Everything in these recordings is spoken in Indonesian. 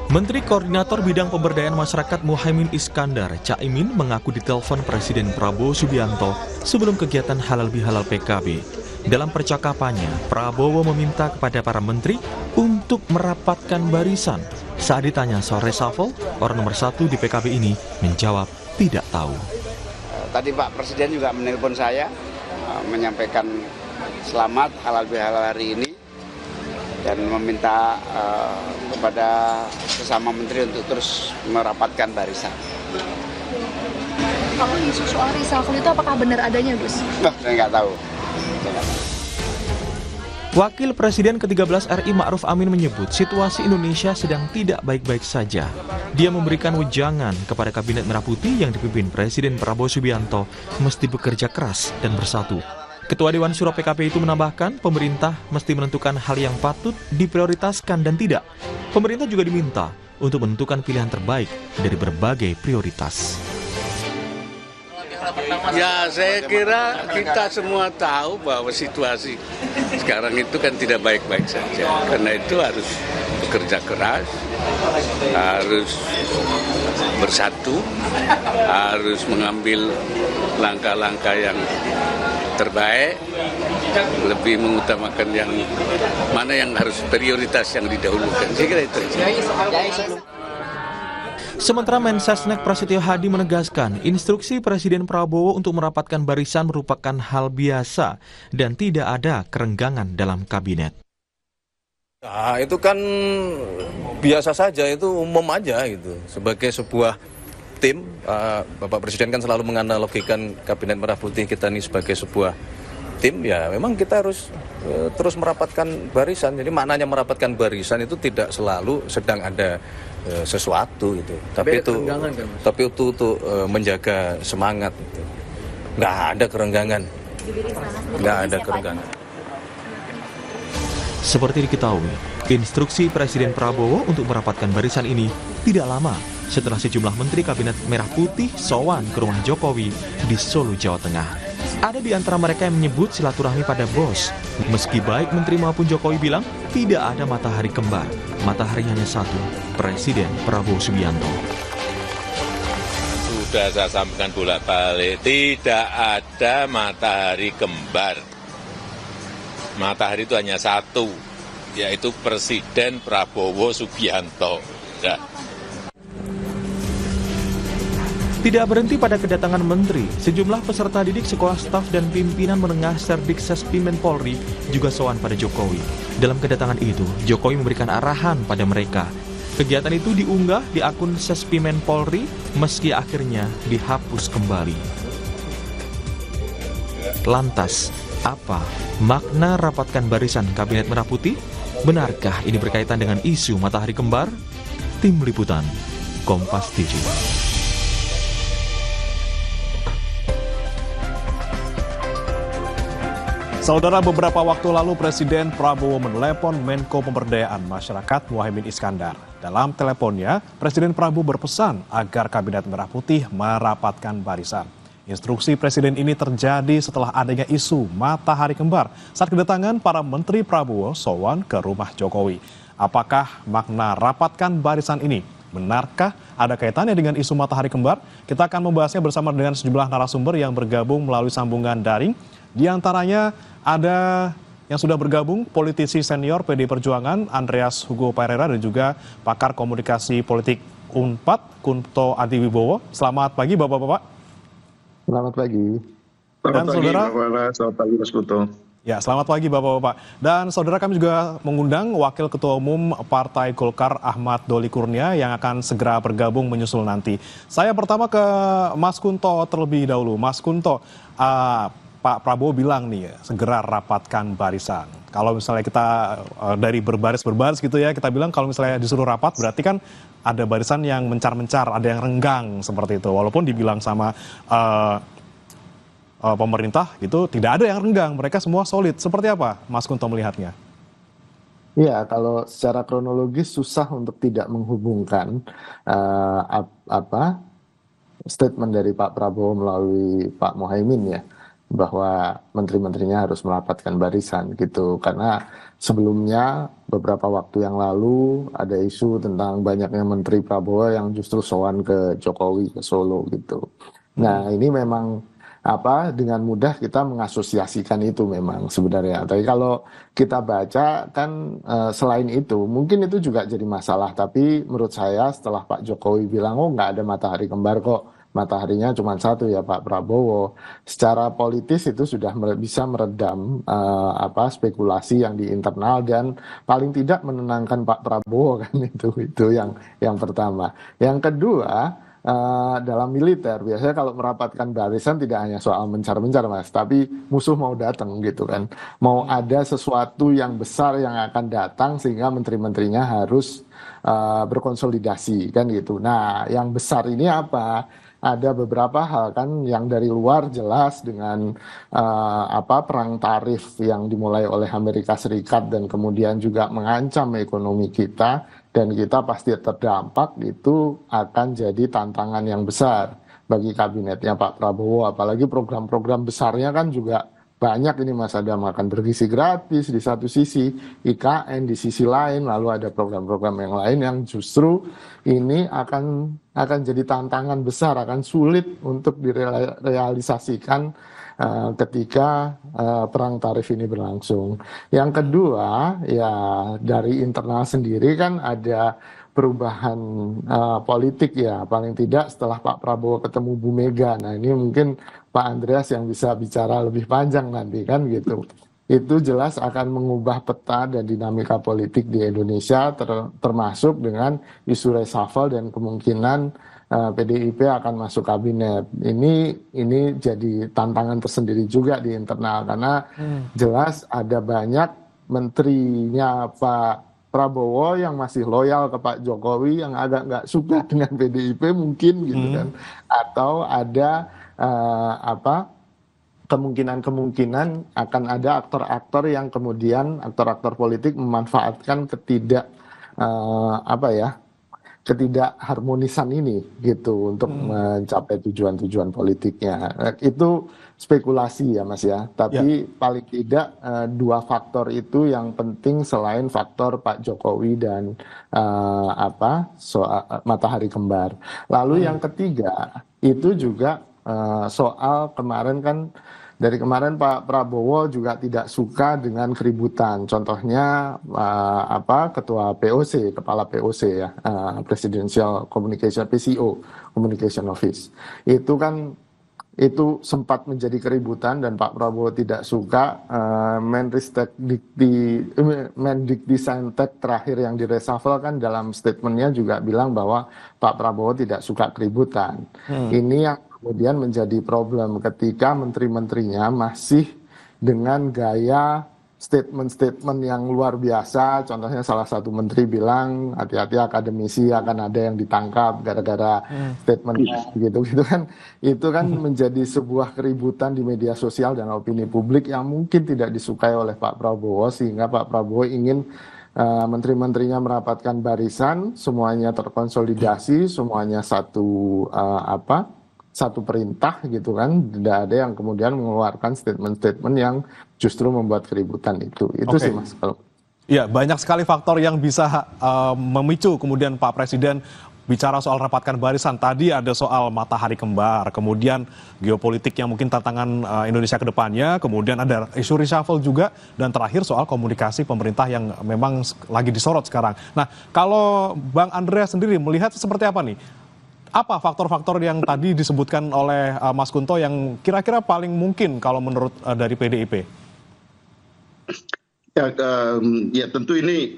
Menteri Koordinator Bidang Pemberdayaan Masyarakat Muhaimin Iskandar, Caimin, mengaku ditelepon Presiden Prabowo Subianto sebelum kegiatan Halal Bihalal PKB. Dalam percakapannya, Prabowo meminta kepada para menteri untuk merapatkan barisan. Saat ditanya soal reshuffle, orang nomor 1 di PKB ini menjawab tidak tahu. Tadi Pak Presiden juga menelpon saya, menyampaikan selamat Halal Bihalal hari ini dan meminta kepada sesama menteri untuk terus merapatkan barisan. Kalau isu soal reshuffle itu apakah benar adanya, Gus? Saya nggak tahu. Wakil Presiden ke-13 RI Ma'ruf Amin menyebut situasi Indonesia sedang tidak baik-baik saja. Dia memberikan wejangan kepada Kabinet Merah Putih yang dipimpin Presiden Prabowo Subianto mesti bekerja keras dan bersatu. Ketua Dewan Syuro PKB itu menambahkan pemerintah mesti menentukan hal yang patut diprioritaskan dan tidak. Pemerintah juga diminta untuk menentukan pilihan terbaik dari berbagai prioritas. Ya, saya kira kita semua tahu bahwa situasi sekarang itu kan tidak baik-baik saja. Karena itu harus bekerja keras, harus bersatu, harus mengambil langkah-langkah yang terbaik, lebih mengutamakan yang mana yang harus prioritas yang didahulukan. Saya kira itu. Sementara Mensesnek Prasetyo Hadi menegaskan, instruksi Presiden Prabowo untuk merapatkan barisan merupakan hal biasa dan tidak ada kerenggangan dalam kabinet. Nah, itu kan biasa saja, itu umum aja gitu. Sebagai sebuah tim, Bapak Presiden kan selalu menganalogikan Kabinet Merah Putih kita ini sebagai sebuah tim, ya memang kita harus terus merapatkan barisan. Jadi maknanya merapatkan barisan itu tidak selalu sedang ada sesuatu gitu. Tapi itu untuk menjaga semangat gitu. Nggak ada kerenggangan. Nggak ada kerenggangan. Seperti diketahui, instruksi Presiden Prabowo untuk merapatkan barisan ini tidak lama setelah sejumlah menteri Kabinet Merah Putih sowan ke rumah Jokowi di Solo, Jawa Tengah. Ada di antara mereka yang menyebut silaturahmi pada bos. Meski baik menteri maupun Jokowi bilang tidak ada matahari kembar. Matahari hanya satu, Presiden Prabowo Subianto. Sudah saya sampaikan bolak-balik, tidak ada matahari kembar. Matahari itu hanya satu, yaitu Presiden Prabowo Subianto. Ya. Tidak berhenti pada kedatangan menteri, sejumlah peserta didik sekolah staf dan pimpinan menengah Serdikses Pimen Polri juga sowan pada Jokowi. Dalam kedatangan itu, Jokowi memberikan arahan pada mereka. Kegiatan itu diunggah di akun Sespimen Polri meski akhirnya dihapus kembali. Lantas, apa makna rapatkan barisan Kabinet Merah Putih? Benarkah ini berkaitan dengan isu matahari kembar? Tim Liputan, Kompas TV. Saudara, beberapa waktu lalu Presiden Prabowo menelepon Menko Pemberdayaan Masyarakat Muhaimin Iskandar. Dalam teleponnya, Presiden Prabowo berpesan agar Kabinet Merah Putih merapatkan barisan. Instruksi Presiden ini terjadi setelah adanya isu matahari kembar saat kedatangan para Menteri Prabowo sowan ke rumah Jokowi. Apakah makna rapatkan barisan ini? Benarkah ada kaitannya dengan isu matahari kembar? Kita akan membahasnya bersama dengan sejumlah narasumber yang bergabung melalui sambungan daring. Di antaranya ada yang sudah bergabung, politisi senior PD Perjuangan Andreas Hugo Pereira dan juga pakar komunikasi politik UNPAD Kunto Adiwibowo. Selamat pagi Bapak-Bapak. Selamat pagi. Dan saudara, Selamat pagi Mas Kuto. Ya, selamat pagi Bapak-Bapak. Dan saudara, kami juga mengundang Wakil Ketua Umum Partai Golkar Ahmad Doli Kurnia yang akan segera bergabung menyusul nanti. Saya pertama ke Mas Kunto terlebih dahulu. Mas Kunto, Pak Prabowo bilang nih, segera rapatkan barisan. Kalau misalnya kita dari berbaris gitu ya, kita bilang kalau misalnya disuruh rapat berarti kan ada barisan yang mencar-mencar, ada yang renggang seperti itu. Walaupun dibilang sama pemerintah itu tidak ada yang renggang, mereka semua solid. Seperti apa Mas Kunto melihatnya? Iya, kalau secara kronologis susah untuk tidak menghubungkan statement dari Pak Prabowo melalui Pak Muhaimin ya. bahwa menteri-menterinya harus merapatkan barisan gitu. Karena sebelumnya beberapa waktu yang lalu ada isu tentang banyaknya menteri Prabowo yang justru sowan ke Jokowi ke Solo gitu. Nah, ini memang dengan mudah kita mengasosiasikan itu memang sebenarnya. Tapi kalau kita baca kan selain itu mungkin itu juga jadi masalah. Tapi menurut saya setelah Pak Jokowi bilang nggak ada matahari kembar kok, mataharinya cuma satu ya Pak Prabowo. Secara politis itu sudah bisa meredam spekulasi yang di internal dan paling tidak menenangkan Pak Prabowo kan itu yang pertama. Yang kedua, dalam militer biasanya kalau merapatkan barisan tidak hanya soal mencar-mencar Mas, tapi musuh mau datang gitu kan, mau ada sesuatu yang besar yang akan datang sehingga menteri-menterinya harus berkonsolidasi kan gitu. Nah, yang besar ini apa? Ada beberapa hal kan yang dari luar jelas dengan perang tarif yang dimulai oleh Amerika Serikat dan kemudian juga mengancam ekonomi kita dan kita pasti terdampak, itu akan jadi tantangan yang besar bagi kabinetnya Pak Prabowo. Apalagi program-program besarnya kan juga banyak ini Mas, ada makan bergizi gratis di satu sisi, IKN di sisi lain, lalu ada program-program yang lain yang justru ini akan jadi tantangan besar, akan sulit untuk direalisasikan ketika perang tarif ini berlangsung. Yang kedua, ya dari internal sendiri kan ada perubahan politik ya, paling tidak setelah Pak Prabowo ketemu Bu Mega. Nah, ini mungkin Pak Andreas yang bisa bicara lebih panjang nanti kan gitu. Itu jelas akan mengubah peta dan dinamika politik di Indonesia, termasuk dengan isu reshuffle dan kemungkinan PDIP akan masuk kabinet. Ini jadi tantangan tersendiri juga di internal karena jelas ada banyak menterinya Pak Prabowo yang masih loyal ke Pak Jokowi, yang agak nggak suka dengan PDIP mungkin gitu kan, atau ada kemungkinan akan ada aktor-aktor yang kemudian aktor-aktor politik memanfaatkan ketidakharmonisan ini gitu untuk mencapai tujuan-tujuan politiknya. Itu spekulasi ya Mas ya. Tapi paling tidak dua faktor itu yang penting selain faktor Pak Jokowi dan soal matahari kembar. Lalu yang ketiga itu juga soal kemarin kan, dari kemarin Pak Prabowo juga tidak suka dengan keributan. Contohnya ketua POC, kepala POC ya, Presidential Communication PCO, Communication Office. Itu sempat menjadi keributan dan Pak Prabowo tidak suka. Mendikbudristek terakhir yang direshuffle kan dalam statementnya juga bilang bahwa Pak Prabowo tidak suka keributan. Ini yang kemudian menjadi problem ketika menteri-menterinya masih dengan gaya statement-statement yang luar biasa. Contohnya salah satu menteri bilang hati-hati akademisi akan ada yang ditangkap gara-gara statementnya gitu kan. Itu kan menjadi sebuah keributan di media sosial dan opini publik yang mungkin tidak disukai oleh Pak Prabowo, sehingga Pak Prabowo ingin menteri-menterinya merapatkan barisan, semuanya terkonsolidasi, semuanya satu perintah gitu kan, tidak ada yang kemudian mengeluarkan statement-statement yang justru membuat keributan itu sih Mas. Ya, banyak sekali faktor yang bisa memicu kemudian Pak Presiden bicara soal rapatkan barisan. Tadi ada soal matahari kembar, kemudian geopolitik yang mungkin tantangan Indonesia ke depannya, kemudian ada isu reshuffle juga, dan terakhir soal komunikasi pemerintah yang memang lagi disorot sekarang. Nah, kalau Bang Andreas sendiri melihat seperti apa nih? Apa faktor-faktor yang tadi disebutkan oleh Mas Kunto yang kira-kira paling mungkin kalau menurut dari PDIP? Ya tentu ini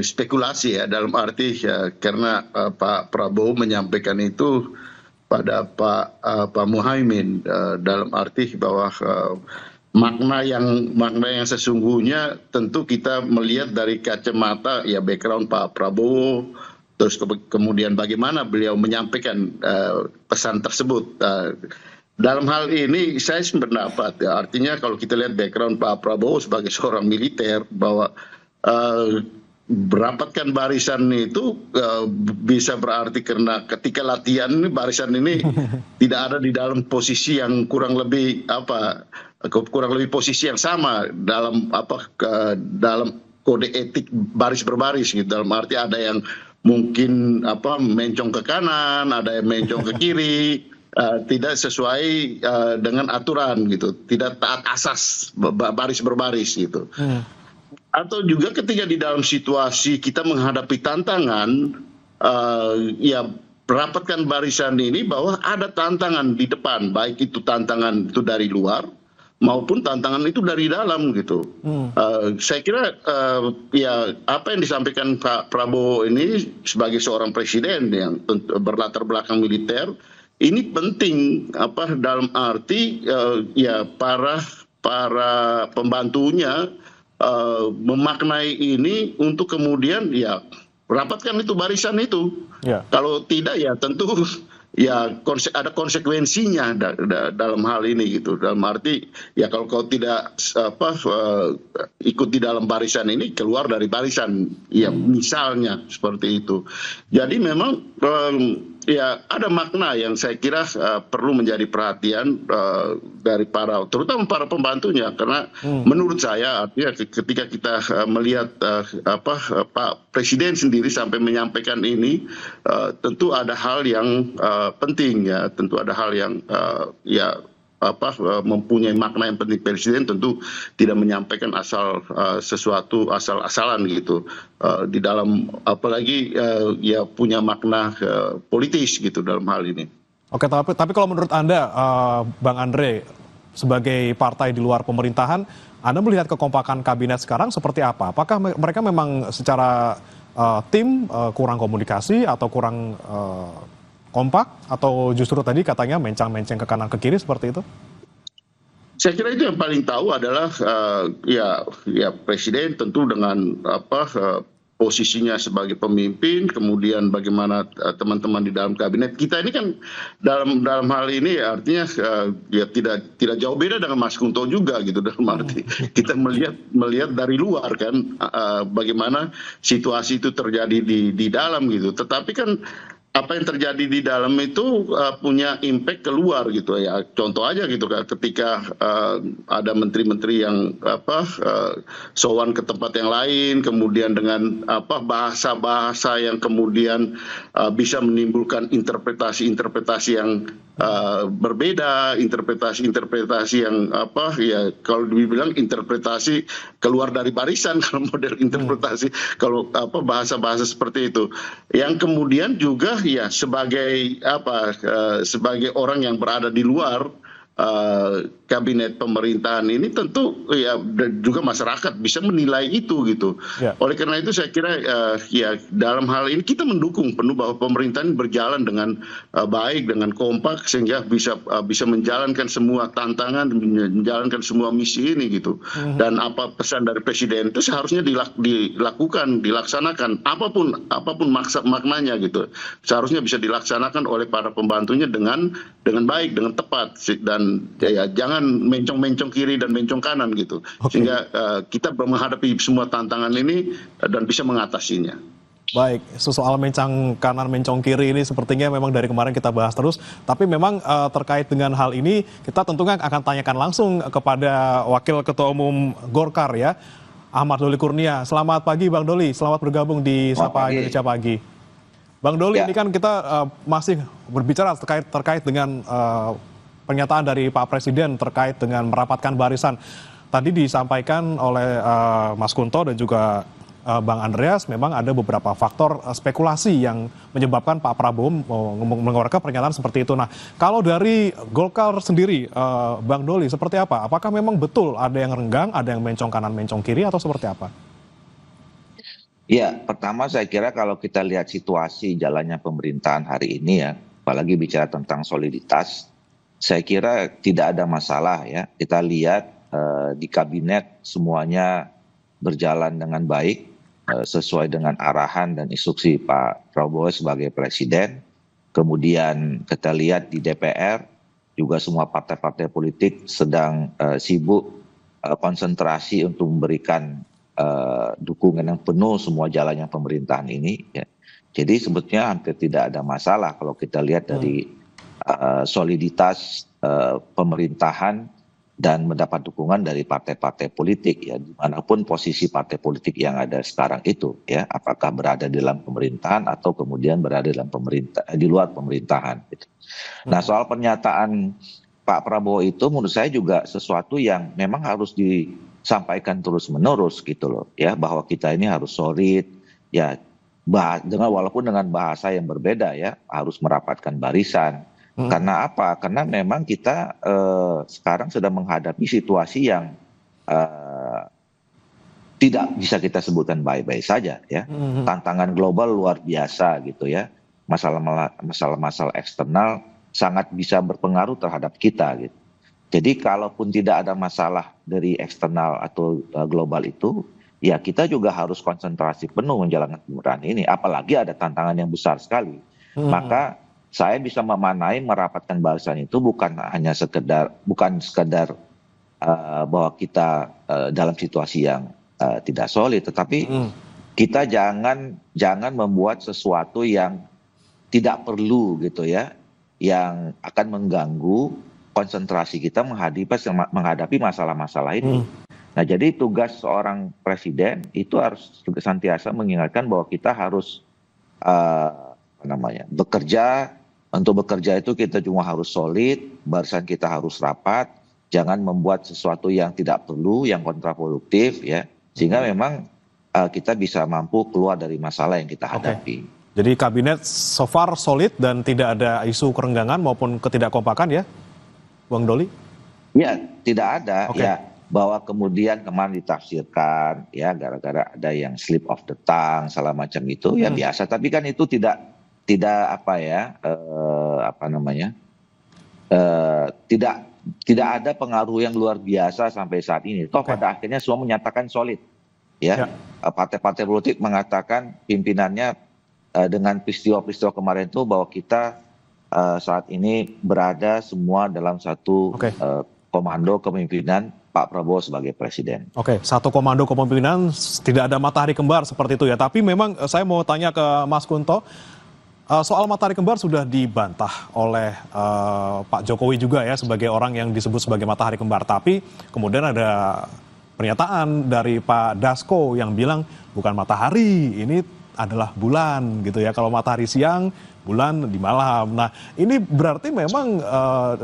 spekulasi ya, dalam arti ya, karena Pak Prabowo menyampaikan itu pada Pak Muhaimin, dalam arti bahwa makna yang sesungguhnya tentu kita melihat dari kacamata ya background Pak Prabowo, terus kemudian bagaimana beliau menyampaikan pesan tersebut. Dalam hal ini saya sependapat ya, artinya kalau kita lihat background Pak Prabowo sebagai seorang militer, bahwa merapatkan barisan itu bisa berarti karena ketika latihan barisan ini tidak ada di dalam posisi yang kurang lebih kurang lebih posisi yang sama dalam dalam kode etik baris berbaris gitu, dalam arti ada yang mungkin mencong ke kanan, ada yang mencong ke kiri, tidak sesuai dengan aturan gitu, tidak taat asas baris berbaris gitu. Atau juga ketika di dalam situasi kita menghadapi tantangan, ya rapatkan barisan ini bahwa ada tantangan di depan, baik itu tantangan itu dari luar maupun tantangan itu dari dalam gitu. Saya kira ya apa yang disampaikan Pak Prabowo ini sebagai seorang presiden yang berlatar belakang militer ini penting dalam arti ya para pembantunya memaknai ini untuk kemudian ya rapatkan itu barisan itu. Kalau tidak ya tentu ya ada konsekuensinya dalam hal ini gitu. Dalam arti ya kalau kau tidak ikut di dalam barisan ini, keluar dari barisan, ya misalnya seperti itu. Jadi memang ya ada makna yang saya kira perlu menjadi perhatian dari terutama para pembantunya, karena menurut saya artinya ketika kita melihat Pak Presiden sendiri sampai menyampaikan ini, tentu ada hal yang penting ya, tentu ada hal yang mempunyai makna yang penting. Presiden tentu tidak menyampaikan sesuatu asal-asalan gitu, di dalam apalagi ya punya makna politis gitu dalam hal ini. Oke, tapi kalau menurut Anda, Bang Andre, sebagai partai di luar pemerintahan, Anda melihat kekompakan kabinet sekarang seperti apa? Apakah mereka memang secara tim kurang komunikasi atau kurang kompak, atau justru tadi katanya mencang-menceng ke kanan ke kiri seperti itu? Saya kira itu yang paling tahu adalah ya Presiden tentu dengan posisinya sebagai pemimpin, kemudian bagaimana teman-teman di dalam kabinet kita ini kan dalam hal ini artinya ya tidak jauh beda dengan Mas Kunto juga gitu, dalam arti kita melihat dari luar kan bagaimana situasi itu terjadi di dalam gitu. Tetapi kan apa yang terjadi di dalam itu punya impact keluar gitu ya. Contoh aja gitu kan, ketika ada menteri-menteri yang sowan ke tempat yang lain, kemudian dengan bahasa-bahasa yang kemudian bisa menimbulkan interpretasi yang berbeda, interpretasi yang ya kalau dibilang interpretasi keluar dari barisan kalau model interpretasi, kalau bahasa-bahasa seperti itu, yang kemudian juga ya sebagai sebagai orang yang berada di luar kabinet pemerintahan ini, tentu ya juga masyarakat bisa menilai itu gitu. Oleh karena itu saya kira ya dalam hal ini kita mendukung penuh bahwa pemerintahan berjalan dengan baik, dengan kompak, sehingga bisa menjalankan semua tantangan, menjalankan semua misi ini gitu. Dan apa pesan dari Presiden itu seharusnya dilakukan, dilaksanakan, apapun maknanya gitu. Seharusnya bisa dilaksanakan oleh para pembantunya dengan baik, dengan tepat, dan ya jangan mencong-mencong kiri dan mencong kanan gitu. Sehingga kita menghadapi semua tantangan ini dan bisa mengatasinya. Baik, soal mencong kanan, mencong kiri ini sepertinya memang dari kemarin kita bahas terus. Tapi memang terkait dengan hal ini kita tentunya akan tanyakan langsung kepada Wakil Ketua Umum Golkar ya, Ahmad Doli Kurnia. Selamat pagi Bang Doli, selamat bergabung di Sapa Indonesia Pagi. Bang Doli, ini kan kita masih berbicara terkait dengan pernyataan dari Pak Presiden terkait dengan merapatkan barisan. Tadi disampaikan oleh Mas Kunto dan juga Bang Andreas, memang ada beberapa faktor spekulasi yang menyebabkan Pak Prabowo mengeluarkan pernyataan seperti itu. Nah, kalau dari Golkar sendiri, Bang Doli, seperti apa? Apakah memang betul ada yang renggang, ada yang mencong kanan, mencong kiri, atau seperti apa? Ya, pertama saya kira kalau kita lihat situasi jalannya pemerintahan hari ini ya, apalagi bicara tentang soliditas, saya kira tidak ada masalah ya. Kita lihat di kabinet semuanya berjalan dengan baik, sesuai dengan arahan dan instruksi Pak Prabowo sebagai Presiden. Kemudian kita lihat di DPR juga semua partai-partai politik sedang sibuk konsentrasi untuk memberikan dukungan yang penuh semua jalannya pemerintahan ini. Ya. Jadi sebetulnya hampir tidak ada masalah kalau kita lihat dari soliditas pemerintahan dan mendapat dukungan dari partai-partai politik ya, dimanapun posisi partai politik yang ada sekarang itu ya, apakah berada di dalam pemerintahan atau kemudian berada dalam di luar pemerintahan gitu. Nah, soal pernyataan Pak Prabowo itu menurut saya juga sesuatu yang memang harus disampaikan terus-menerus gitu loh ya, bahwa kita ini harus solid ya, walaupun dengan bahasa yang berbeda ya, harus merapatkan barisan. Karena apa? Karena memang kita sekarang sedang menghadapi situasi yang tidak bisa kita sebutkan baik-baik saja ya. Tantangan global luar biasa gitu ya. Masalah-masalah eksternal sangat bisa berpengaruh terhadap kita gitu. Jadi kalaupun tidak ada masalah dari eksternal atau global itu, ya kita juga harus konsentrasi penuh menjalankan pemerintahan ini. Apalagi ada tantangan yang besar sekali. Maka saya bisa memanai merapatkan barisan itu bukan sekedar bahwa kita dalam situasi yang tidak solid, tetapi kita jangan membuat sesuatu yang tidak perlu gitu ya, yang akan mengganggu konsentrasi kita menghadapi masalah-masalah ini. Nah, jadi tugas seorang presiden itu harus senantiasa mengingatkan bahwa kita harus bekerja. Untuk bekerja itu kita cuma harus solid, barisan kita harus rapat, jangan membuat sesuatu yang tidak perlu, yang kontraproduktif ya, sehingga memang kita bisa mampu keluar dari masalah yang kita hadapi. Jadi kabinet so far solid dan tidak ada isu kerenggangan maupun ketidakkompakan ya, Bang Doli? Ya, tidak ada ya, bahwa kemudian kemarin ditafsirkan ya gara-gara ada yang slip of the tongue, salah macam itu ya biasa, tapi kan itu tidak tidak ada pengaruh yang luar biasa sampai saat ini. Toh pada akhirnya semua menyatakan solid ya. Partai-partai politik mengatakan pimpinannya dengan peristiwa-peristiwa kemarin itu bahwa kita saat ini berada semua dalam satu komando kepemimpinan Pak Prabowo sebagai presiden. Satu komando kepemimpinan, tidak ada matahari kembar seperti itu ya. Tapi memang saya mau tanya ke Mas Kunto, soal matahari kembar sudah dibantah oleh Pak Jokowi juga ya, sebagai orang yang disebut sebagai matahari kembar. Tapi kemudian ada pernyataan dari Pak Dasko yang bilang bukan matahari, ini adalah bulan gitu ya. Kalau matahari siang, bulan di malam. Nah, ini berarti memang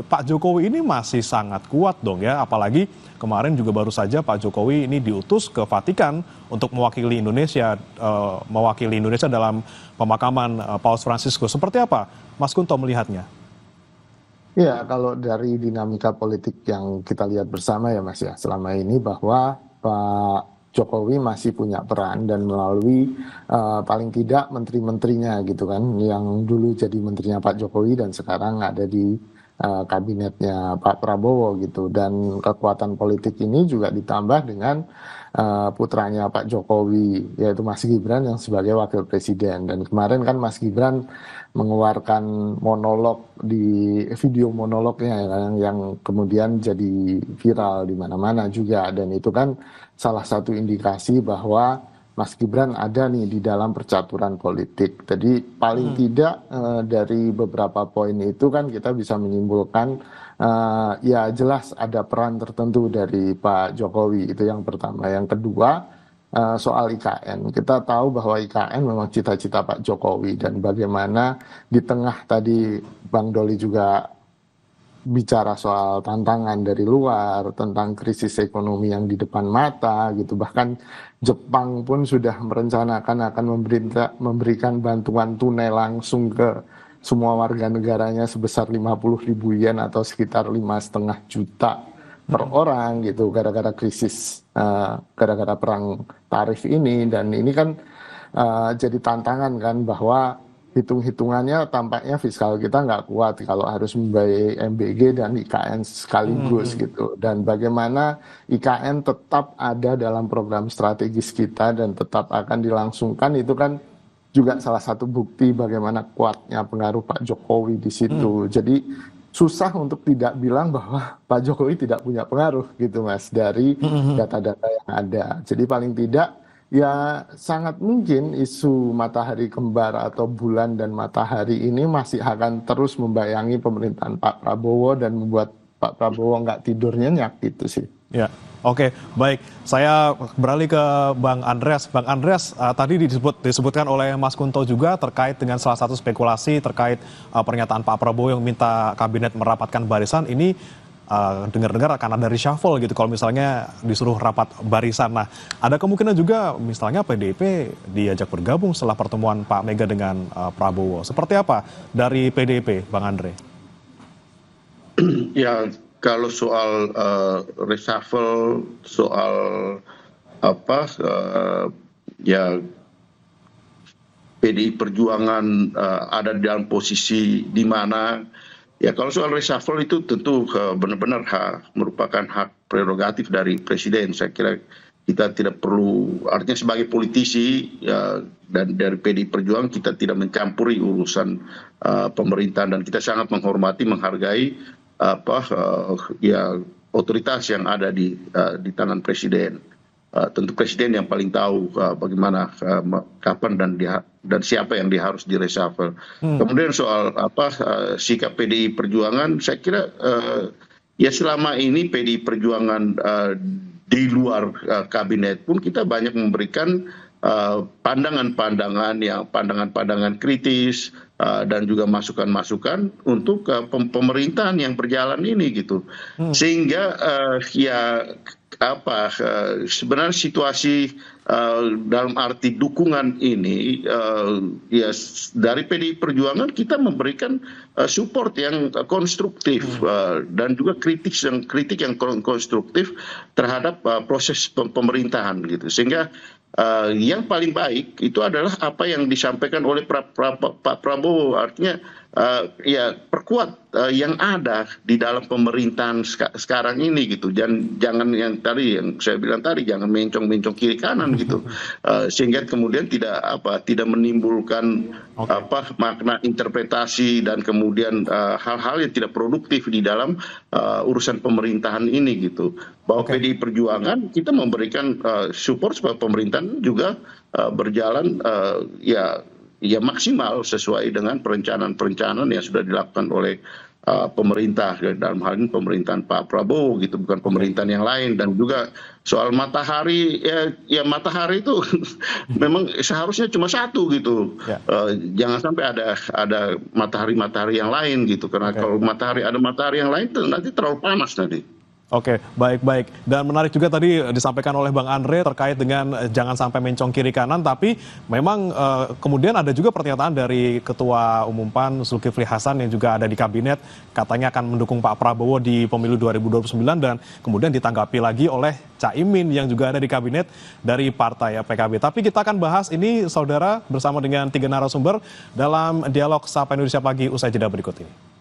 Pak Jokowi ini masih sangat kuat dong ya. Apalagi kemarin juga baru saja Pak Jokowi ini diutus ke Vatikan untuk mewakili Indonesia dalam pemakaman Paus Fransiskus. Seperti apa Mas Kunto melihatnya? Ya, kalau dari dinamika politik yang kita lihat bersama ya Mas ya, selama ini bahwa Pak Jokowi masih punya peran dan melalui paling tidak menteri-menterinya gitu kan, yang dulu jadi menterinya Pak Jokowi dan sekarang ada di kabinetnya Pak Prabowo gitu. Dan kekuatan politik ini juga ditambah dengan putranya Pak Jokowi, yaitu Mas Gibran yang sebagai wakil presiden. Dan kemarin kan Mas Gibran mengeluarkan monolog di video monolognya yang kemudian jadi viral di mana-mana juga, dan itu kan salah satu indikasi bahwa Mas Gibran ada nih di dalam percaturan politik. Jadi paling tidak dari beberapa poin itu kan kita bisa menyimpulkan ya jelas ada peran tertentu dari Pak Jokowi, itu yang pertama. Yang kedua soal IKN. Kita tahu bahwa IKN memang cita-cita Pak Jokowi, dan bagaimana di tengah tadi Bang Doli juga bicara soal tantangan dari luar, tentang krisis ekonomi yang di depan mata gitu. Bahkan Jepang pun sudah merencanakan akan memberikan bantuan tunai langsung ke semua warga negaranya sebesar 50.000 yen atau sekitar 5,5 juta per orang gitu, gara-gara krisis, gara-gara perang tarif ini. Dan ini kan jadi tantangan kan, bahwa hitung-hitungannya tampaknya fiskal kita nggak kuat kalau harus membayar MBG dan IKN sekaligus gitu. Dan bagaimana IKN tetap ada dalam program strategis kita dan tetap akan dilangsungkan, itu kan juga salah satu bukti bagaimana kuatnya pengaruh Pak Jokowi di situ. Jadi susah untuk tidak bilang bahwa Pak Jokowi tidak punya pengaruh gitu Mas, dari data-data yang ada. Jadi paling tidak ya sangat mungkin isu matahari kembar atau bulan dan matahari ini masih akan terus membayangi pemerintahan Pak Prabowo dan membuat Pak Prabowo nggak tidur nyenyak gitu sih. Ya, oke, baik. Saya beralih ke Bang Andreas. Bang Andreas, tadi disebutkan oleh Mas Kunto juga terkait dengan salah satu spekulasi terkait pernyataan Pak Prabowo yang minta kabinet merapatkan barisan. Ini dengar-dengar akan ada reshuffle gitu kalau misalnya disuruh rapat barisan. Nah, ada kemungkinan juga misalnya PDIP diajak bergabung setelah pertemuan Pak Mega dengan Prabowo. Seperti apa dari PDIP, Bang Andre? Ya, kalau soal reshuffle, soal ya PDI Perjuangan ada dalam posisi di mana, ya kalau soal reshuffle itu tentu benar-benar merupakan hak prerogatif dari Presiden. Saya kira kita tidak perlu, artinya sebagai politisi ya, dan dari PDI Perjuangan kita tidak mencampuri urusan pemerintahan, dan kita sangat menghormati, menghargai ya otoritas yang ada di tangan Presiden. Tentu Presiden yang paling tahu bagaimana, kapan dan siapa yang harus direshuffle. Kemudian soal sikap PDI Perjuangan, saya kira ya selama ini PDI Perjuangan di luar kabinet pun kita banyak memberikan pandangan-pandangan kritis dan juga masukan-masukan untuk pemerintahan yang berjalan ini gitu. Sehingga sebenarnya situasi dalam arti dukungan ini ya dari PDI Perjuangan kita memberikan support yang konstruktif dan juga kritik yang konstruktif terhadap proses pemerintahan gitu. Sehingga yang paling baik itu adalah apa yang disampaikan oleh Pak Prabowo, artinya ya perkuat yang ada di dalam pemerintahan sekarang ini gitu. Jangan yang tadi yang saya bilang tadi, jangan mencong-mencong kiri kanan gitu, sehingga kemudian tidak menimbulkan makna interpretasi dan kemudian hal-hal yang tidak produktif di dalam urusan pemerintahan ini gitu. Bahwa PDI Perjuangan kita memberikan support supaya pemerintahan juga berjalan ya maksimal sesuai dengan perencanaan yang sudah dilakukan oleh pemerintah, dalam hal ini pemerintahan Pak Prabowo gitu, bukan pemerintahan yang lain. Dan juga soal matahari, ya matahari itu memang seharusnya cuma satu gitu. Jangan sampai ada matahari yang lain gitu, karena kalau ada matahari yang lain nanti terlalu panas nanti. Oke, baik. Dan menarik juga tadi disampaikan oleh Bang Andre terkait dengan jangan sampai mencong kiri kanan, tapi memang kemudian ada juga pernyataan dari Ketua Umum PAN Zulkifli Hasan yang juga ada di kabinet, katanya akan mendukung Pak Prabowo di pemilu 2029, dan kemudian ditanggapi lagi oleh Caimin yang juga ada di kabinet dari partai PKB. Tapi kita akan bahas ini, saudara, bersama dengan 3 narasumber dalam dialog Sapa Indonesia Pagi usai jeda berikut ini.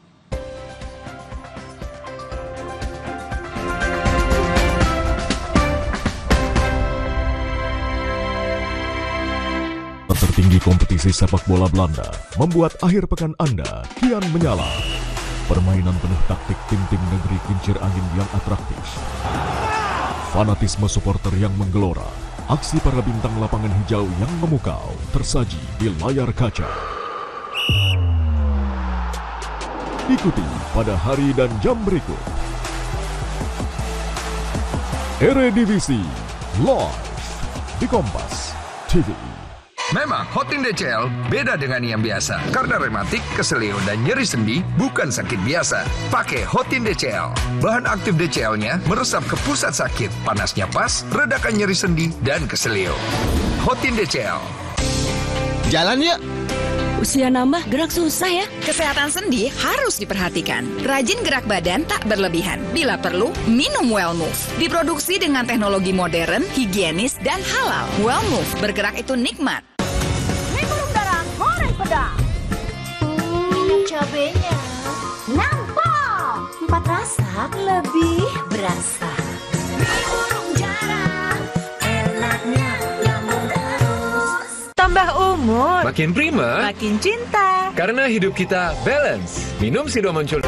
Tertinggi kompetisi sepak bola Belanda membuat akhir pekan Anda kian menyala. Permainan penuh taktik tim-tim negeri kincir angin yang atraktif. Fanatisme supporter yang menggelora. Aksi para bintang lapangan hijau yang memukau tersaji di layar kaca. Ikuti pada hari dan jam berikut. Eredivisie live di Kompas TV. Memang Hotin DCL beda dengan yang biasa. Karena rematik, keselio, dan nyeri sendi bukan sakit biasa. Pakai Hotin DCL. Bahan aktif DCL-nya meresap ke pusat sakit. Panasnya pas, redakan nyeri sendi dan keselio. Hotin DCL. Jalan yuk! Usia nambah, gerak susah ya? Kesehatan sendi harus diperhatikan. Rajin gerak badan tak berlebihan. Bila perlu, minum Wellmove. Diproduksi dengan teknologi modern, higienis, dan halal. Wellmove, bergerak itu nikmat. Mie burung darah goreng pedang. Minyak cabenya. Nampak. 4 rasa lebih berasa. Mie burung darah. Enaknya nyambung terus. Tambah umur. Makin prima. Makin cinta. Karena hidup kita balance. Minum Sido Muncul.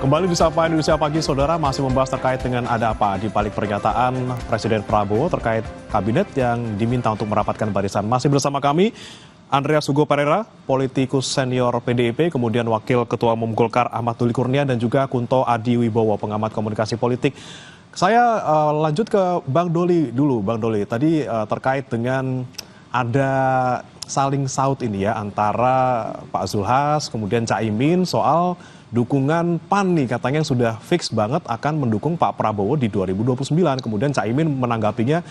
Kembali di Sapa Indonesia Pagi, saudara, masih membahas terkait dengan ada apa di balik pernyataan Presiden Prabowo terkait kabinet yang diminta untuk merapatkan barisan. Masih bersama kami Andreas Hugo Pereira, politikus senior PDIP, kemudian Wakil Ketua Umum Golkar Ahmad Doli Kurnia, dan juga Kunto Adi Wibowo, pengamat komunikasi politik. Saya lanjut ke Bang Doli dulu. Bang Doli, tadi terkait dengan ada saling saut ini ya antara Pak Zulhas kemudian Caimin soal dukungan PAN nih, katanya yang sudah fix banget akan mendukung Pak Prabowo di 2029. Kemudian Caimin menanggapinya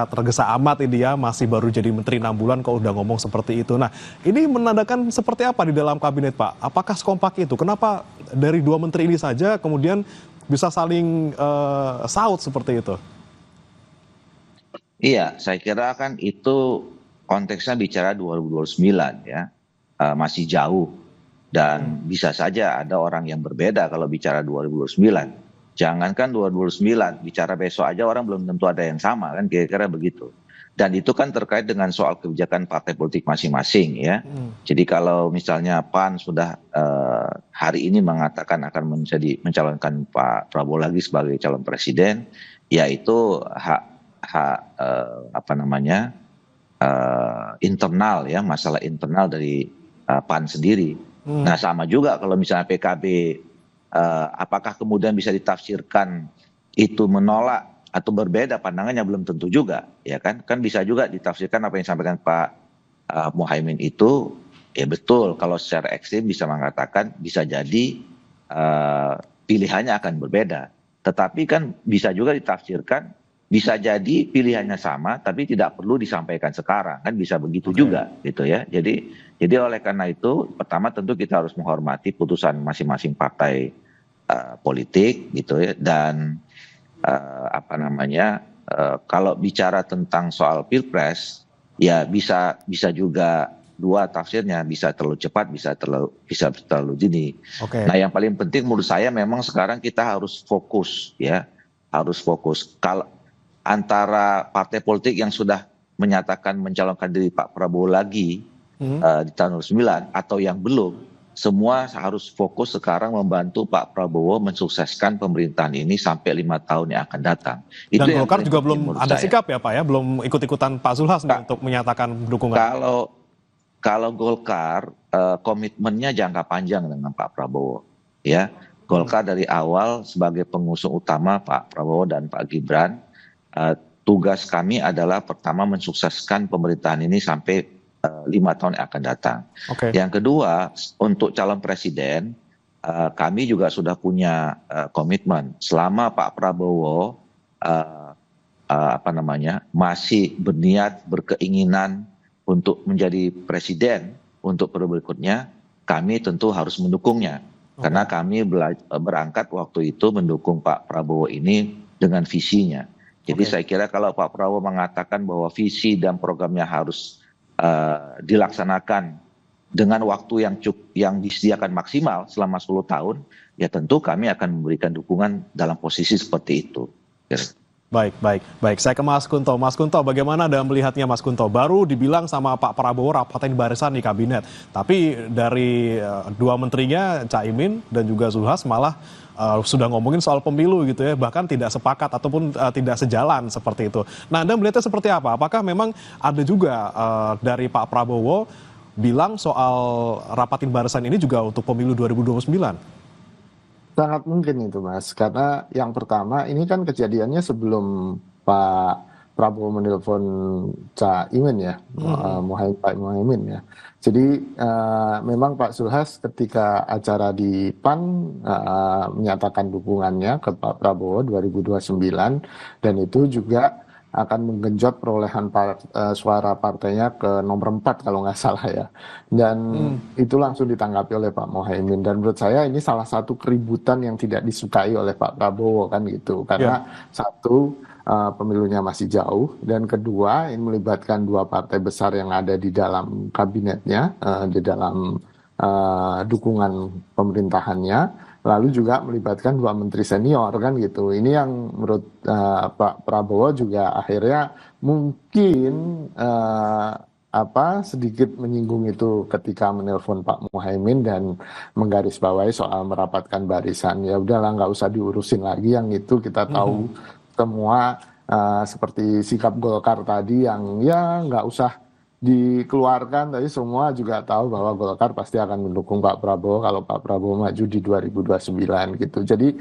tergesa amat ini ya, masih baru jadi menteri 6 bulan kok udah ngomong seperti itu. Nah, ini menandakan seperti apa di dalam kabinet, Pak? Apakah sekompak itu? Kenapa dari 2 menteri ini saja kemudian bisa saling saut seperti itu? Iya, saya kira kan itu konteksnya bicara 2029 ya, masih jauh. Dan bisa saja ada orang yang berbeda kalau bicara 2029. Jangankan 2029, bicara besok aja orang belum tentu ada yang sama kan, kira-kira begitu. Dan itu kan terkait dengan soal kebijakan partai politik masing-masing ya. Jadi kalau misalnya PAN sudah hari ini mengatakan akan mencalonkan Pak Prabowo lagi sebagai calon presiden, ya itu hak internal ya, masalah internal dari PAN sendiri. Nah sama juga kalau misalnya PKB, apakah kemudian bisa ditafsirkan itu menolak atau berbeda pandangannya, belum tentu juga ya kan bisa juga ditafsirkan apa yang disampaikan Pak Muhaimin itu ya betul, kalau secara ekstrim bisa mengatakan bisa jadi pilihannya akan berbeda, tetapi kan bisa juga ditafsirkan bisa jadi pilihannya sama tapi tidak perlu disampaikan sekarang, kan bisa begitu juga gitu ya. Jadi oleh karena itu pertama tentu kita harus menghormati putusan masing-masing partai politik gitu ya, dan kalau bicara tentang soal pilpres ya bisa juga dua tafsirnya, bisa terlalu cepat, bisa terlalu dini. Nah yang paling penting menurut saya memang sekarang kita harus fokus ya, kalau antara partai politik yang sudah menyatakan mencalonkan diri Pak Prabowo lagi di tahun 2009 atau yang belum, semua harus fokus sekarang membantu Pak Prabowo mensukseskan pemerintahan ini sampai 5 tahun yang akan datang. Dan Golkar juga belum ada sikap ya Pak ya, belum ikut-ikutan Pak Zulhas untuk menyatakan dukungan. Kalau Golkar komitmennya jangka panjang dengan Pak Prabowo ya. Golkar dari awal sebagai pengusung utama Pak Prabowo dan Pak Gibran, tugas kami adalah pertama mensukseskan pemerintahan ini sampai 5 tahun yang akan datang. Yang kedua, untuk calon presiden, kami juga sudah punya komitmen selama Pak Prabowo masih berniat, berkeinginan untuk menjadi presiden untuk periode berikutnya, kami tentu harus mendukungnya. Karena kami berangkat waktu itu mendukung Pak Prabowo ini dengan visinya. Jadi saya kira kalau Pak Prabowo mengatakan bahwa visi dan programnya harus dilaksanakan dengan waktu yang disediakan maksimal selama 10 tahun, ya tentu kami akan memberikan dukungan dalam posisi seperti itu. Baik. Saya ke Mas Kunto. Mas Kunto, bagaimana Anda melihatnya Mas Kunto? Baru dibilang sama Pak Prabowo rapatin barisan di kabinet, tapi dari 2 menterinya Caimin dan juga Zulhas malah sudah ngomongin soal pemilu gitu ya, bahkan tidak sepakat ataupun tidak sejalan seperti itu. Nah Anda melihatnya seperti apa? Apakah memang ada juga dari Pak Prabowo bilang soal rapatin barisan ini juga untuk pemilu 2029? Sangat mungkin itu Mas, karena yang pertama ini kan kejadiannya sebelum Pak Prabowo menelpon Caimin ya, Pak Muhaimin ya. Jadi memang Pak Zulhas ketika acara di PAN menyatakan dukungannya ke Pak Prabowo 2029, dan itu juga akan menggenjot perolehan suara partainya ke nomor 4 kalau nggak salah ya. Dan itu langsung ditanggapi oleh Pak Muhaimin. Dan menurut saya ini salah satu keributan yang tidak disukai oleh Pak Prabowo kan gitu. Karena satu, pemilunya masih jauh. Dan kedua, ini melibatkan 2 partai besar yang ada di dalam kabinetnya, di dalam dukungan pemerintahannya. Lalu juga melibatkan 2 menteri senior kan gitu. Ini yang menurut Pak Prabowo juga akhirnya mungkin sedikit menyinggung itu ketika menelpon Pak Muhaimin dan menggarisbawahi soal merapatkan barisan. Ya udahlah, nggak usah diurusin lagi yang itu, kita tahu semua seperti sikap Golkar tadi yang ya nggak usah dikeluarkan, tapi semua juga tahu bahwa Golkar pasti akan mendukung Pak Prabowo kalau Pak Prabowo maju di 2029 gitu. Jadi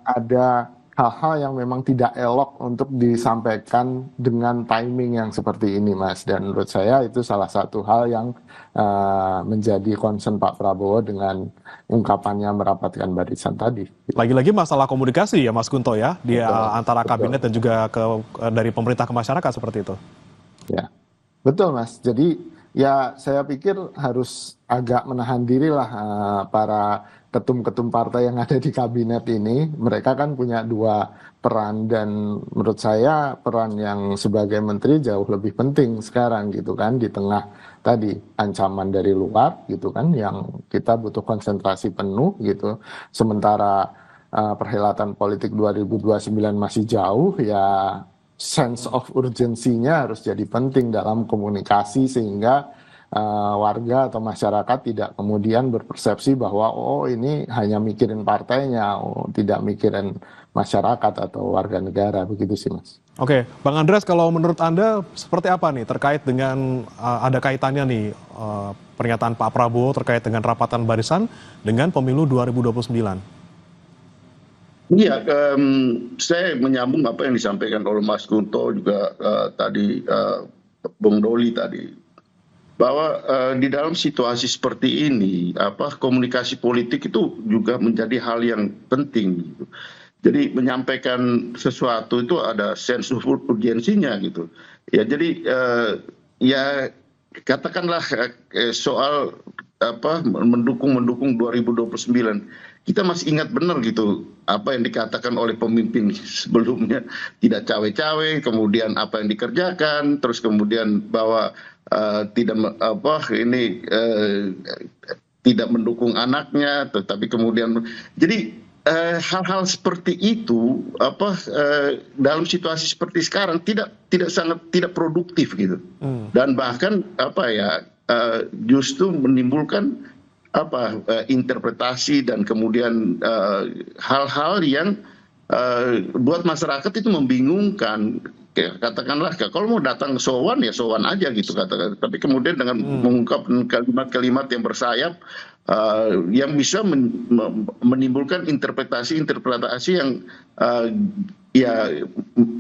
ada hal-hal yang memang tidak elok untuk disampaikan dengan timing yang seperti ini, Mas. Dan menurut saya itu salah satu hal yang menjadi concern Pak Prabowo dengan ungkapannya merapatkan barisan tadi. Lagi-lagi masalah komunikasi ya Mas Kunto ya, di antara kabinet dan juga dari pemerintah ke masyarakat seperti itu. Ya, betul Mas. Jadi ya saya pikir harus agak menahan diri lah para ketum-ketum partai yang ada di kabinet ini. Mereka kan punya dua peran dan menurut saya peran yang sebagai menteri jauh lebih penting sekarang gitu kan, di tengah tadi ancaman dari luar gitu kan yang kita butuh konsentrasi penuh gitu. Sementara perhelatan politik 2029 masih jauh, ya sense of urgency-nya harus jadi penting dalam komunikasi sehingga warga atau masyarakat tidak kemudian berpersepsi bahwa oh ini hanya mikirin partainya, tidak mikirin masyarakat atau warga negara, begitu sih Mas. Oke, Bang Andreas, kalau menurut Anda seperti apa nih terkait dengan ada kaitannya nih pernyataan Pak Prabowo terkait dengan rapatan barisan dengan pemilu 2029? Iya, saya menyambung apa yang disampaikan oleh Mas Kunto juga tadi, Bung Doli tadi, bahwa di dalam situasi seperti ini, komunikasi politik itu juga menjadi hal yang penting. Gitu. Jadi menyampaikan sesuatu itu ada sense of urgensinya gitu. Ya jadi ya katakanlah soal mendukung 2029. Kita masih ingat benar gitu apa yang dikatakan oleh pemimpin sebelumnya, tidak cawe-cawe, kemudian apa yang dikerjakan, terus kemudian bahwa tidak mendukung anaknya, tetapi kemudian jadi hal-hal seperti itu dalam situasi seperti sekarang tidak produktif gitu, dan bahkan justru menimbulkan interpretasi dan kemudian hal-hal yang buat masyarakat itu membingungkan. Katakanlah kalau mau datang sowan ya sowan aja gitu katakan, tapi kemudian dengan mengungkapkan kalimat-kalimat yang bersayap yang bisa menimbulkan interpretasi yang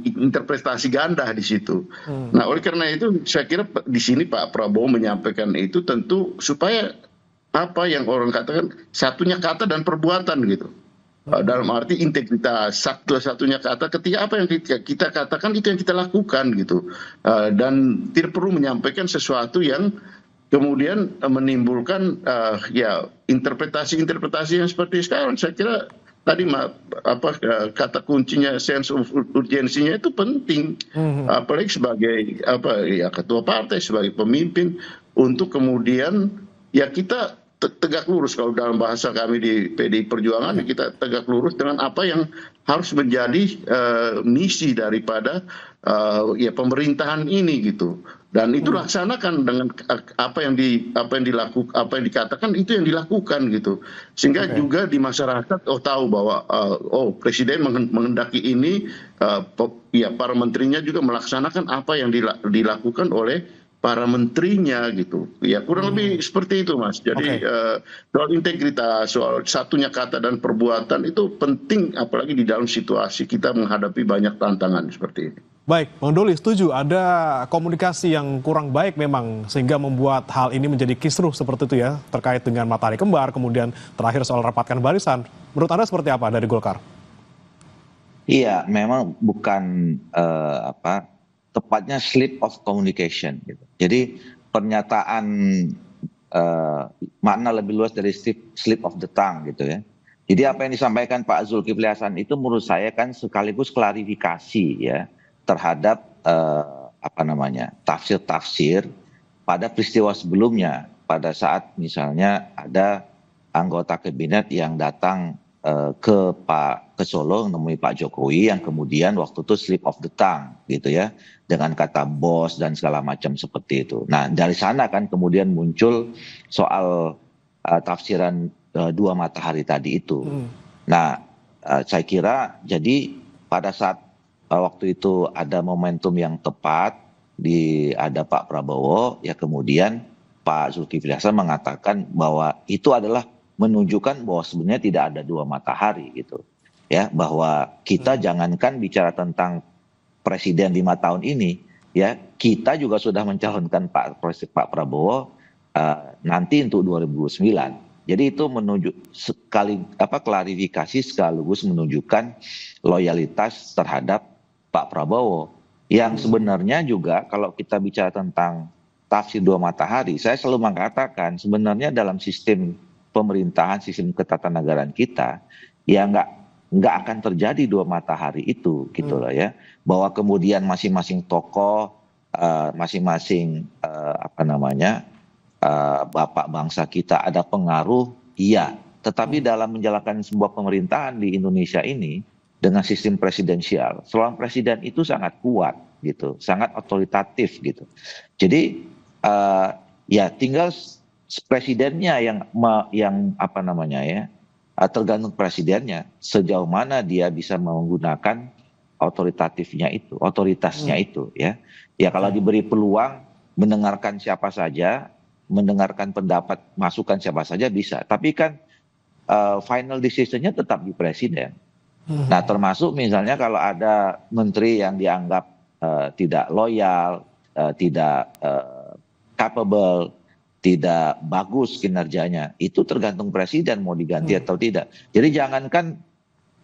interpretasi ganda di situ. Nah oleh karena itu saya kira di sini Pak Prabowo menyampaikan itu tentu supaya apa yang orang katakan satunya kata dan perbuatan gitu. Dalam arti integritas, satu-satunya kata ketika apa yang kita katakan itu yang kita lakukan gitu, dan tidak perlu menyampaikan sesuatu yang kemudian menimbulkan interpretasi yang seperti sekarang. Saya kira tadi kata kuncinya sense of urgency-nya itu penting, apalagi sebagai ketua partai, sebagai pemimpin, untuk kemudian ya kita tegak lurus. Kalau dalam bahasa kami di PDI Perjuangan, kita tegak lurus dengan apa yang harus menjadi misi daripada pemerintahan ini gitu. Dan itu laksanakan dengan apa yang dikatakan itu yang dilakukan gitu. Sehingga juga di masyarakat tahu bahwa presiden menghendaki ini, para menterinya juga melaksanakan apa yang dilakukan oleh para menterinya gitu. Ya kurang lebih seperti itu Mas. Jadi soal integritas, soal satunya kata dan perbuatan itu penting, apalagi di dalam situasi kita menghadapi banyak tantangan seperti ini. Baik, Bang Doli setuju ada komunikasi yang kurang baik memang sehingga membuat hal ini menjadi kisruh seperti itu ya, terkait dengan matahari kembar, kemudian terakhir soal rapatkan barisan. Menurut Anda seperti apa dari Golkar? Iya, memang bukan tepatnya slip of communication gitu. Jadi pernyataan makna lebih luas dari slip of the tongue gitu ya. Jadi apa yang disampaikan Pak Zulkifli Hasan itu menurut saya kan sekaligus klarifikasi ya terhadap tafsir-tafsir pada peristiwa sebelumnya, pada saat misalnya ada anggota kabinet yang datang ke Solo menemui Pak Jokowi yang kemudian waktu itu slip of the tongue gitu ya, dengan kata bos dan segala macam seperti itu. Nah dari sana kan kemudian muncul soal tafsiran dua matahari tadi itu. Nah saya kira jadi pada saat waktu itu ada momentum yang tepat ada Pak Prabowo, ya kemudian Pak Zulkifli Hasan mengatakan bahwa itu adalah menunjukkan bahwa sebenarnya tidak ada dua matahari gitu. Ya, bahwa kita jangankan bicara tentang presiden 5 tahun ini, ya kita juga sudah mencalonkan Pak Prabowo nanti untuk 2029. Jadi itu klarifikasi sekaligus menunjukkan loyalitas terhadap Pak Prabowo. Yang sebenarnya juga kalau kita bicara tentang tafsir dua matahari, saya selalu mengatakan sebenarnya dalam sistem pemerintahan, sistem ketatanegaraan kita, ya nggak akan terjadi dua matahari itu, gitu loh ya. Bahwa kemudian masing-masing tokoh, masing-masing bapak bangsa kita ada pengaruh, iya. Tetapi dalam menjalankan sebuah pemerintahan di Indonesia ini dengan sistem presidensial, seorang presiden itu sangat kuat, gitu, sangat otoritatif, gitu. Jadi ya tinggal presidennya yang tergantung presidennya sejauh mana dia bisa menggunakan otoritasnya itu, ya. Ya kalau diberi peluang mendengarkan siapa saja, mendengarkan pendapat masukan siapa saja bisa. Tapi kan final decision-nya tetap di presiden. Nah, termasuk misalnya kalau ada menteri yang dianggap tidak loyal, tidak capable, tidak bagus kinerjanya, itu tergantung presiden mau diganti atau tidak. Jadi jangankan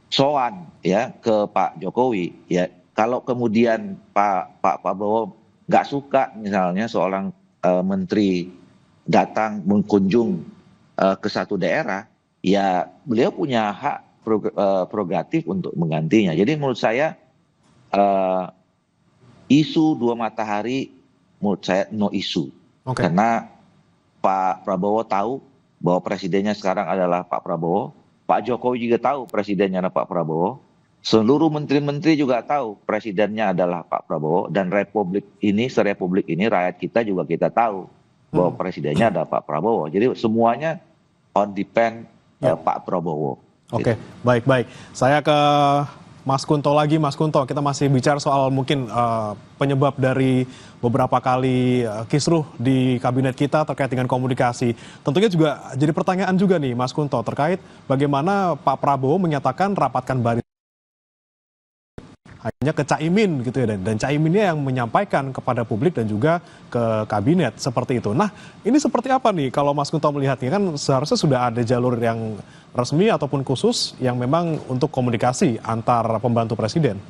soan ya ke Pak Jokowi, ya kalau kemudian Pak Prabowo nggak suka misalnya seorang menteri datang mengunjung ke satu daerah, ya beliau punya hak prerogatif untuk menggantinya. Jadi menurut saya isu dua matahari menurut saya no isu. Karena Pak Prabowo tahu bahwa presidennya sekarang adalah Pak Prabowo. Pak Jokowi juga tahu presidennya adalah Pak Prabowo. Seluruh menteri-menteri juga tahu presidennya adalah Pak Prabowo. Dan serepublik ini rakyat kita juga kita tahu bahwa presidennya adalah Pak Prabowo. Jadi semuanya on depend Pak Prabowo. Oke, baik. Saya ke Mas Kunto lagi. Mas Kunto, kita masih bicara soal mungkin penyebab dari beberapa kali kisruh di kabinet kita terkait dengan komunikasi. Tentunya juga jadi pertanyaan juga nih Mas Kunto terkait bagaimana Pak Prabowo menyatakan rapatkan barisan hanya ke Caimin gitu ya, dan Caiminnya yang menyampaikan kepada publik dan juga ke kabinet seperti itu. Nah, ini seperti apa nih kalau Mas Kunto melihatnya? Kan seharusnya sudah ada jalur yang resmi ataupun khusus yang memang untuk komunikasi antar pembantu presiden.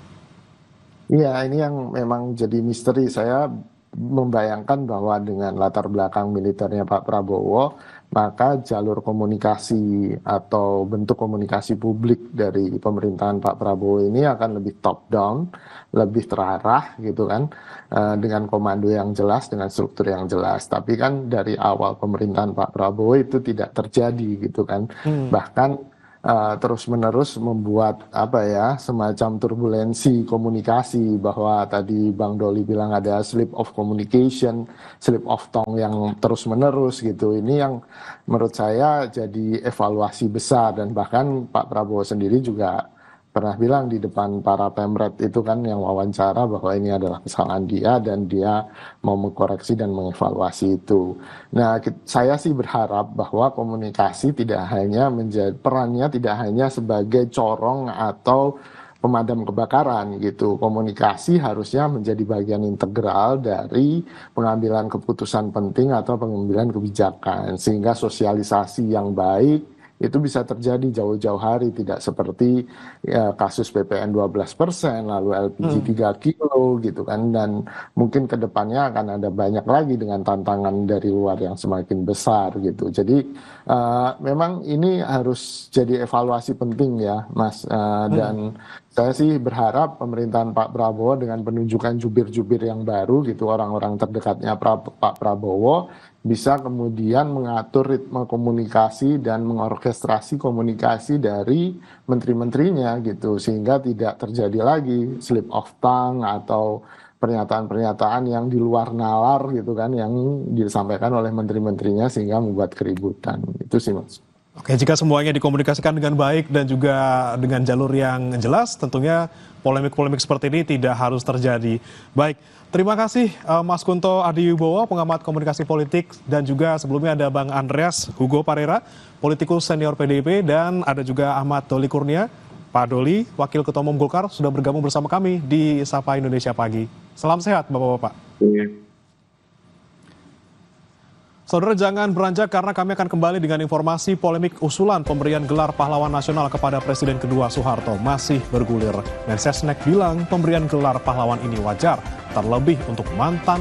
Iya, ini yang memang jadi misteri. Saya membayangkan bahwa dengan latar belakang militernya Pak Prabowo, maka jalur komunikasi atau bentuk komunikasi publik dari pemerintahan Pak Prabowo ini akan lebih top down, lebih terarah gitu kan, dengan komando yang jelas, dengan struktur yang jelas. Tapi kan dari awal pemerintahan Pak Prabowo itu tidak terjadi gitu kan, bahkan terus-menerus membuat semacam turbulensi komunikasi, bahwa tadi Bang Doli bilang ada slip of communication, slip of tongue yang terus-menerus gitu. Ini yang menurut saya jadi evaluasi besar, dan bahkan Pak Prabowo sendiri juga pernah bilang di depan para pemret itu kan yang wawancara bahwa ini adalah kesalahan dia dan dia mau mengkoreksi dan mengevaluasi itu. Nah, saya sih berharap bahwa komunikasi perannya tidak hanya sebagai corong atau pemadam kebakaran gitu. Komunikasi harusnya menjadi bagian integral dari pengambilan keputusan penting atau pengambilan kebijakan, sehingga sosialisasi yang baik itu bisa terjadi jauh-jauh hari, tidak seperti kasus PPN 12%, lalu LPG 3 kilo gitu kan, dan mungkin kedepannya akan ada banyak lagi dengan tantangan dari luar yang semakin besar gitu. Jadi memang ini harus jadi evaluasi penting ya Mas, dan saya sih berharap pemerintahan Pak Prabowo dengan penunjukan jubir-jubir yang baru gitu, orang-orang terdekatnya Pak Prabowo, bisa kemudian mengatur ritme komunikasi dan mengorkestrasi komunikasi dari menteri-menterinya gitu, sehingga tidak terjadi lagi slip of tongue atau pernyataan-pernyataan yang di luar nalar gitu kan, yang disampaikan oleh menteri-menterinya sehingga membuat keributan. Itu sih Mas. Oke, jika semuanya dikomunikasikan dengan baik dan juga dengan jalur yang jelas, tentunya polemik-polemik seperti ini tidak harus terjadi. Baik, terima kasih Mas Kunto Adiwibowo, pengamat komunikasi politik, dan juga sebelumnya ada Bang Andreas Hugo Parera, politikus senior PDIP, dan ada juga Ahmad Doli Kurnia. Pak Doli, Wakil Ketua Umum Golkar, sudah bergabung bersama kami di Sapa Indonesia Pagi. Salam sehat, Bapak-Bapak. Saudara, jangan beranjak karena kami akan kembali dengan informasi polemik usulan pemberian gelar pahlawan nasional kepada Presiden kedua Soeharto masih bergulir. Mensesnek bilang pemberian gelar pahlawan ini wajar, terlebih untuk mantan